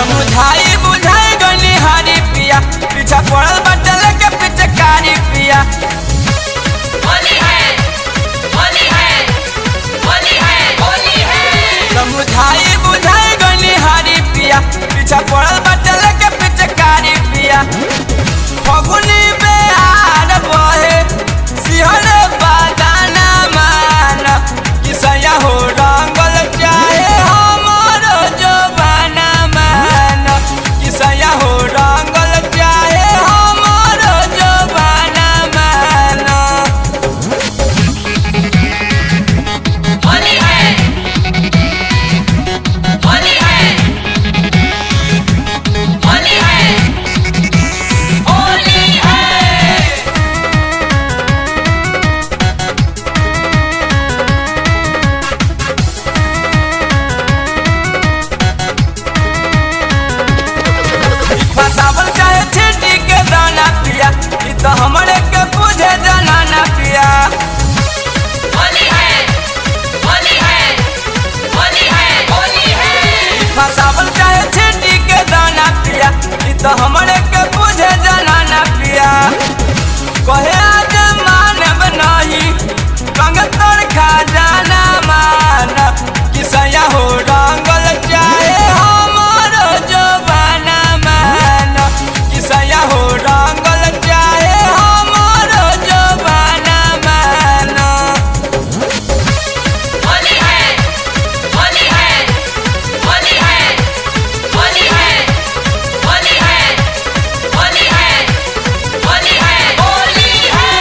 समझाई बुझाई गनी हारी पिया पीछा पड़ल बटल के पिचकारी पिया होली है होली है होली है होली है। समझाई बुझाई गनी हारी पिया पीछा पड़ल बटल के पिचकारी पिया फगुनी बेहार बहे सिहर बादाना मान किसया हो रंगल चाहे हमर जवाना मान किसया हो रंगल चाहे हमर जवाना मान। होली है होली है होली है होली है। फसावल चाहे छीटी के दाना पिया ई तो हमरे के बुझे जनाना पिया होली है होली है होली है होली है। फसावल चाहे छीटी के दाना पिया ई तो हमरे के बुझे जनाना पिया कहे आज मानव नहीं रंग तोर खा जाना मान किसया हो रंगल चाहे हमर जवाना मान किसया हो रंगल चाहे हमर जवाना मान। होली है होली है होली है होली है होली है होली है होली है होली है।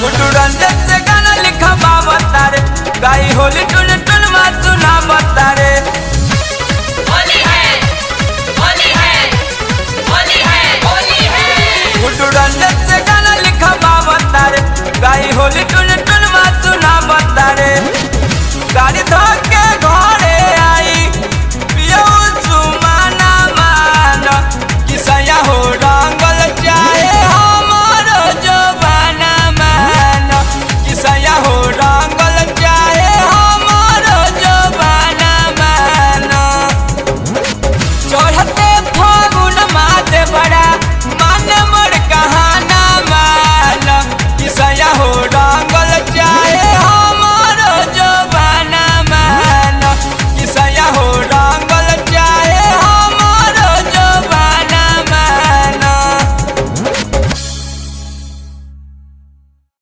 गुड्डू रंजन से गाना लिखा बाबा रे गाई होली टुन टुन मा सुना बता रे होली है होली है होली है होली है। गुड्डू रंजन से गाना लिखा बाबा रे गाई होली टुन टुन मा सुना बता रे गाड़ी धोके घरे आई पियो सुमाना मान किसया हो रंगल चाहे हमर जवाना मान किसया हो रंग